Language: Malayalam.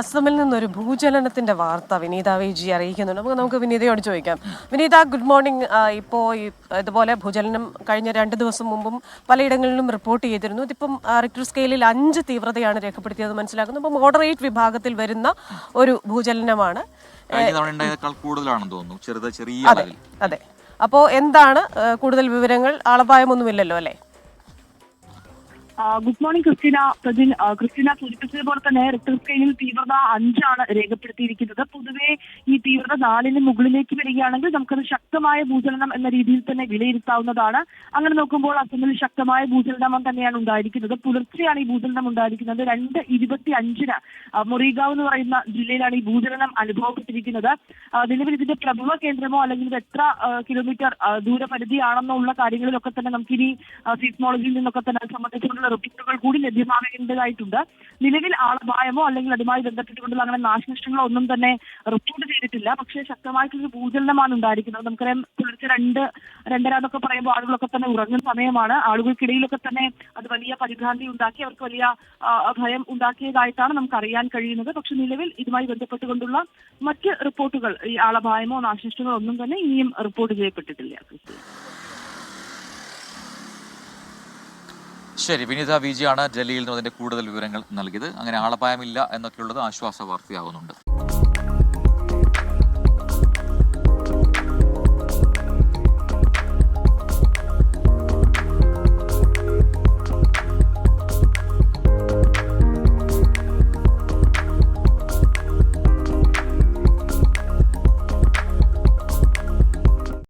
അസമിൽ നിന്നൊരു ഭൂചലനത്തിന്റെ വാർത്ത വിനീത വിജി അറിയിക്കുന്നുണ്ട്. നമുക്ക് വിനീതയോട് ചോദിക്കാം. വിനീത, ഗുഡ് മോർണിംഗ്. ഇപ്പോൾ ഇതുപോലെ ഭൂചലനം കഴിഞ്ഞ 2 ദിവസം മുമ്പും പലയിടങ്ങളിലും റിപ്പോർട്ട് ചെയ്തിരുന്നു. ഇതിപ്പം റിക്ടർ സ്കെയിലിൽ 5 തീവ്രതയാണ് രേഖപ്പെടുത്തിയത് മനസ്സിലാക്കുന്നു. അപ്പോൾ മോഡറേറ്റ് വിഭാഗത്തിൽ വരുന്ന ഒരു ഭൂചലനമാണ്. കൂടുതലാണെന്ന് തോന്നുന്നു, ചെറിയ. അതെ. അപ്പോൾ എന്താണ് കൂടുതൽ വിവരങ്ങൾ? ആളപായമൊന്നുമില്ലല്ലോ അല്ലേ? Good morning Christina. ക്രിസ്റ്റീന സൂചിപ്പിച്ചതുപോലെ തന്നെ റിക്ടർ സ്കെയിലിൽ തീവ്രത 5 രേഖപ്പെടുത്തിയിരിക്കുന്നത്. പൊതുവെ ഈ തീവ്രത 4 മുകളിലേക്ക് വരികയാണെങ്കിൽ നമുക്കത് ശക്തമായ ഭൂചലനം എന്ന രീതിയിൽ തന്നെ വിലയിരുത്താവുന്നതാണ്. അങ്ങനെ നോക്കുമ്പോൾ അസമിൽ ശക്തമായ ഭൂചലനം തന്നെയാണ് ഉണ്ടായിരിക്കുന്നത്. പുലർച്ചെയാണ് ഈ ഭൂചലനം ഉണ്ടായിരിക്കുന്നത്. 2:25 മൊറീഗാവ് എന്ന് പറയുന്ന ജില്ലയിലാണ് ഈ ഭൂചലനം അനുഭവപ്പെട്ടിരിക്കുന്നത്. നിലവിൽ ഇതിന്റെ പ്രഭവ കേന്ദ്രമോ അല്ലെങ്കിൽ ഇത് എത്ര കിലോമീറ്റർ ദൂരപരിധിയാണെന്നുള്ള കാര്യങ്ങളിലൊക്കെ തന്നെ നമുക്കിനി സീസ്മോളജിയിൽ നിന്നൊക്കെ തന്നെ സംബന്ധിച്ചുള്ള റിപ്പോർട്ടുകൾ കൂടി ലഭ്യമാകേണ്ടതായിട്ടുണ്ട്. നിലവിൽ ആളപായമോ അല്ലെങ്കിൽ അതുമായി ബന്ധപ്പെട്ടുകൊണ്ടുള്ള അങ്ങനെ നാശനഷ്ടങ്ങളോ ഒന്നും തന്നെ റിപ്പോർട്ട് ചെയ്തിട്ടില്ല. പക്ഷേ ശക്തമായിട്ടുള്ള ഭൂചലനമാണ് ഉണ്ടായിരിക്കുന്നത്. നമുക്കറിയാം, പുലർച്ചെ 2-2:30 എന്നൊക്കെ പറയുമ്പോൾ ആളുകളൊക്കെ തന്നെ ഉറങ്ങുന്ന സമയമാണ്. ആളുകൾക്കിടയിലൊക്കെ തന്നെ അത് വലിയ പരിഭ്രാന്തി ഉണ്ടാക്കി, അവർക്ക് വലിയ ഭയം ഉണ്ടാക്കിയതായിട്ടാണ് നമുക്ക് അറിയാൻ കഴിയുന്നത്. പക്ഷെ നിലവിൽ ഇതുമായി ബന്ധപ്പെട്ടുകൊണ്ടുള്ള മറ്റ് റിപ്പോർട്ടുകൾ, ഈ ആളപായമോ നാശനഷ്ടങ്ങളോ ഒന്നും തന്നെ ഇനിയും റിപ്പോർട്ട് ചെയ്യപ്പെട്ടിട്ടില്ല. ശരി, വിനീത വിജിയാണ് ഡൽഹിയിൽ നിന്ന് അതിന്റെ കൂടുതൽ വിവരങ്ങൾ നൽകിയത്. അങ്ങനെ ആളപായമില്ല എന്നൊക്കെയുള്ളത് ആശ്വാസ വാർത്തയാകുന്നുണ്ട്.